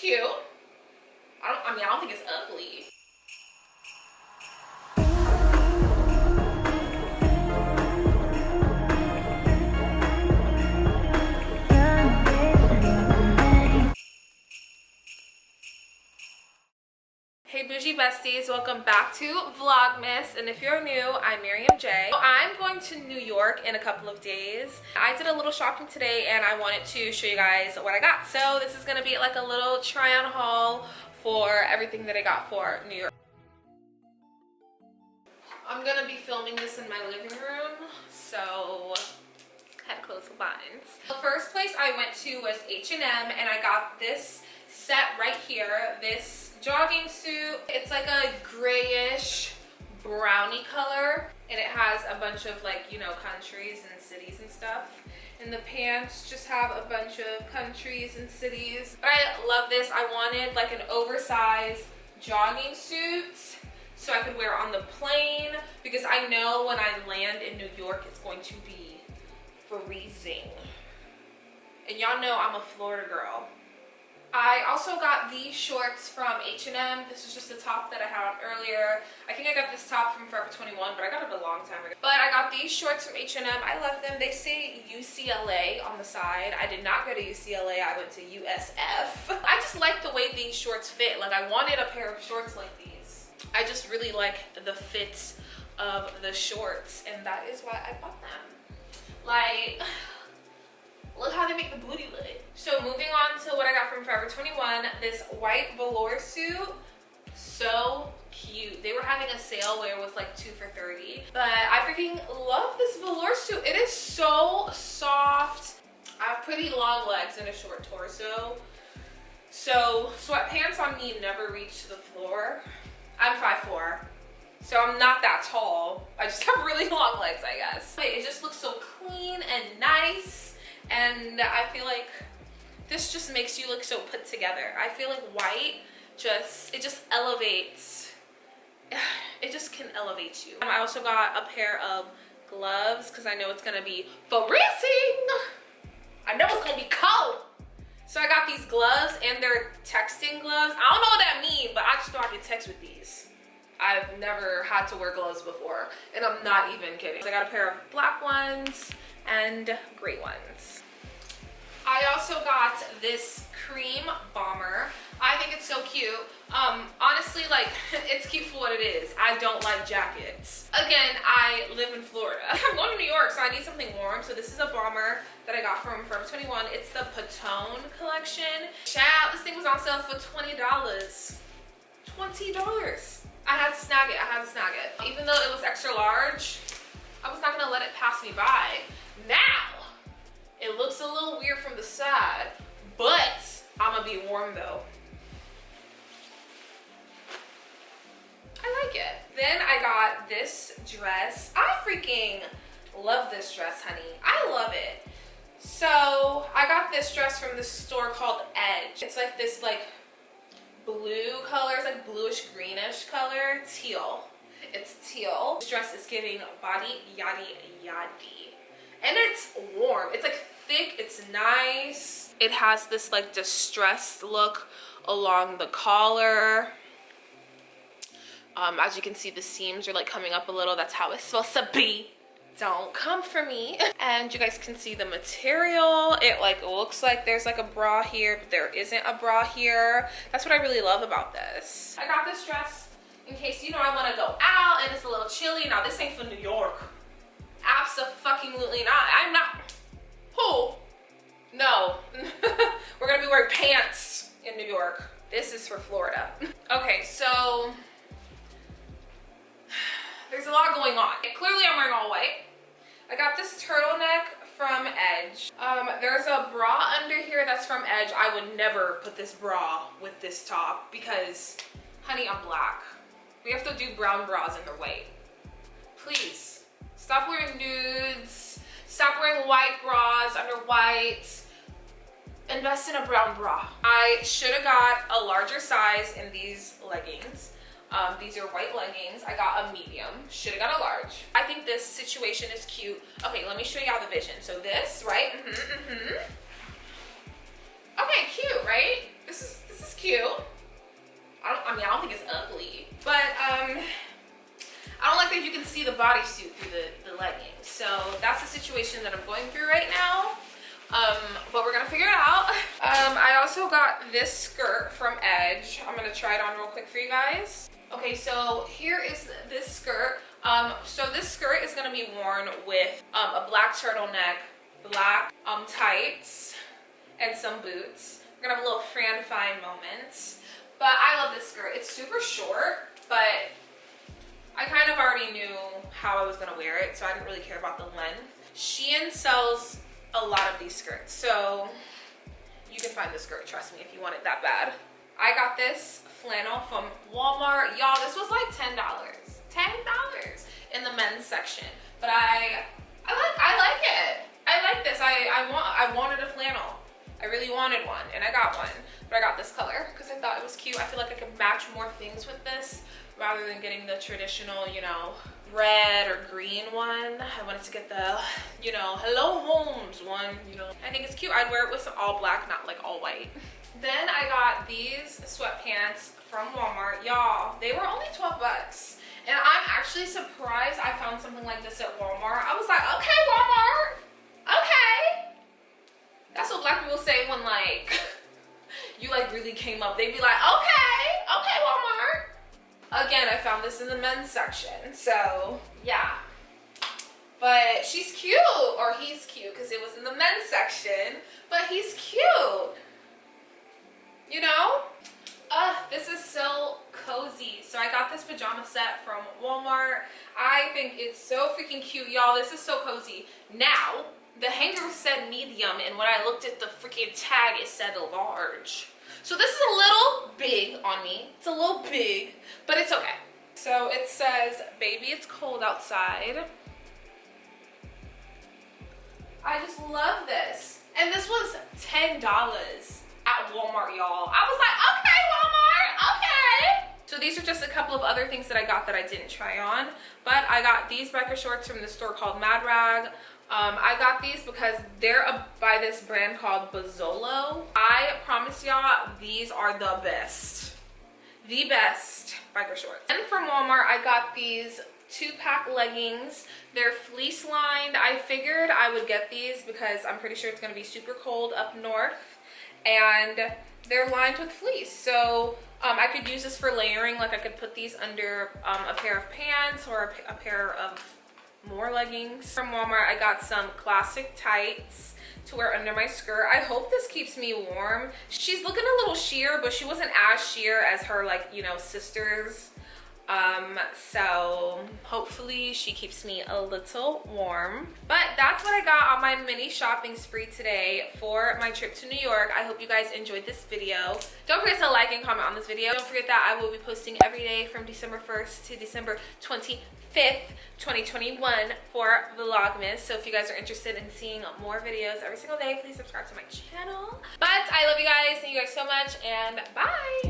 cute. I mean, I don't think it's ugly. Hey bougie besties, welcome back to Vlogmas, and if you're new, I'm Miriam J. I'm going to New York in a couple of days. I did a little shopping today and I wanted to show you guys what I got. So this is gonna be like a little try on haul for everything that I got for New York. I'm gonna be filming this in my living room, so I had to close the blinds. The first place I went to was H&M and I got this set right here, this jogging suit. It's like a grayish brownie color and it has a bunch of, like, you know, countries and cities and stuff. And the pants just have a bunch of countries and cities. But I love this. I wanted like an oversized jogging suit so I could wear on the plane, because I know when I land in New York it's going to be freezing. And y'all know I'm a Florida girl. I also got these shorts from H&M. This is just the top that I had on earlier. I think I got this top from Forever 21, but I got it a long time ago. But I got these shorts from H&M. I love them. They say UCLA on the side. I did not go to UCLA. I went to USF. I just like the way these shorts fit. Like, I wanted a pair of shorts like these. I just really like the fit of the shorts, and that is why I bought them. Like, look how they make the booty look. So moving on to what I got from Forever 21, this white velour suit. So cute. They were having a sale where it was like 2 for $30. But I freaking love this velour suit. It is so soft. I have pretty long legs and a short torso. So sweatpants on me never reach the floor. I'm 5'4", so I'm not that tall. I just have really long legs, I guess. But it just looks so clean and nice. And I feel like this just makes you look so put together. I feel like white it just elevates. It just can elevate you. I also got a pair of gloves because I know it's gonna be freezing. I know it's gonna be cold. So I got these gloves and they're texting gloves. I don't know what that means, but I just know I can text with these. I've never had to wear gloves before, and I'm not even kidding. So I got a pair of black ones and gray ones. I also got this cream bomber. I think it's so cute. Honestly, like, it's cute for what it is. I don't like jackets. Again, I live in Florida. I'm going to New York, so I need something warm. So this is a bomber that I got from Forever 21. It's the Patone collection. Child, this thing was on sale for $20. $20. I had to snag it. Even though it was extra large, I was not gonna let it pass me by. Now, it looks a little weird from the side, but I'm gonna be warm though. I like it. Then I got this dress. I freaking love this dress, honey. I love it. So I got this dress from this store called Edge. It's like this blue color. It's like bluish greenish color. Teal. It's teal. This dress is giving body yaddy yaddy. And it's warm. It's like thick. It's nice. It has this like distressed look along the collar. As you can see, the seams are like coming up a little. That's how it's supposed to be. Don't come for me. And you guys can see the material. It like looks like there's like a bra here, but there isn't a bra here. That's what I really love about this. I got this dress in case, you know, I want to go out and it's a little chilly. Now this ain't for New York. Abso-fucking-lutely not. I'm not. Who? No. We're gonna be wearing pants in New York. This is for Florida. Okay, so there's a lot going on. Clearly I'm wearing all white. I got this turtleneck from Edge. There's a bra under here that's from Edge. I would never put this bra with this top because, honey, I'm black. We have to do brown bras and they're white. Please, stop wearing nudes. Stop wearing white bras under white. Invest in a brown bra. I should have got a larger size in these leggings. These are white leggings. I got a medium. Should have got a large. I think this situation is cute. Okay, let me show you all the vision. So this, right? Okay, cute, right? This is see the bodysuit through the leggings. So that's the situation that I'm going through right now. But we're gonna figure it out. I also got this skirt from Edge. I'm gonna try it on real quick for you guys. Okay, so here is this skirt. So this skirt is gonna be worn with a black turtleneck, black tights, and some boots. We're gonna have a little Fran Fine moment. But I love this skirt. It's super short, but I kind of already knew how I was gonna wear it, so I didn't really care about the length. Shein sells a lot of these skirts, so you can find this skirt, trust me, if you want it that bad. I got this flannel from Walmart. Y'all, this was like $10. $10 in the men's section. But I like it. I like this. I wanted a flannel. I really wanted one, and I got one. But I got this color because I thought it was cute. I feel like I could match more things with this rather than getting the traditional, you know, red or green one. I wanted to get the, you know, Hello Homes one, you know. I think it's cute. I'd wear it with some all black, not like all white. Then I got these sweatpants from Walmart. Y'all, they were only 12 bucks. And I'm actually surprised I found something like this at Walmart. I was like, okay, Walmart, okay. That's what black people say when like, you like really came up. They'd be like, okay, Walmart. Again, I found this in the men's section, so yeah. But she's cute, or he's cute, because it was in the men's section, but he's cute. You know? This is so cozy. So I got this pajama set from Walmart. I think it's so freaking cute, y'all. This is so cozy. Now, the hanger said medium, and when I looked at the freaking tag, it said large. So this is a little big on me. It's a little big, but it's okay. So it says, baby, it's cold outside. I just love this. And this was $10 at Walmart, y'all. I was like, okay, Walmart, okay. So these are just a couple of other things that I got that I didn't try on. But I got these biker shorts from this store called Mad Rag. I got these because they're by this brand called Bozzolo. I promise y'all, these are the best. The best biker shorts. And from Walmart, I got these 2-pack leggings. They're fleece lined. I figured I would get these because I'm pretty sure it's gonna be super cold up north. And they're lined with fleece. So I could use this for layering. Like I could put these under a pair of pants or a pair of more leggings. From Walmart, I got some classic tights to wear under my skirt. I hope this keeps me warm. She's looking a little sheer, but she wasn't as sheer as her, like, you know, sisters. So hopefully she keeps me a little warm. But that's what I got on my mini shopping spree today for my trip to New York. I hope you guys enjoyed this video. Don't forget to like and comment on this video. Don't forget that I will be posting every day from December 1st to December 25th, 2021 for Vlogmas. So if you guys are interested in seeing more videos every single day, please subscribe to my channel. But I love you guys. Thank you guys so much, and bye.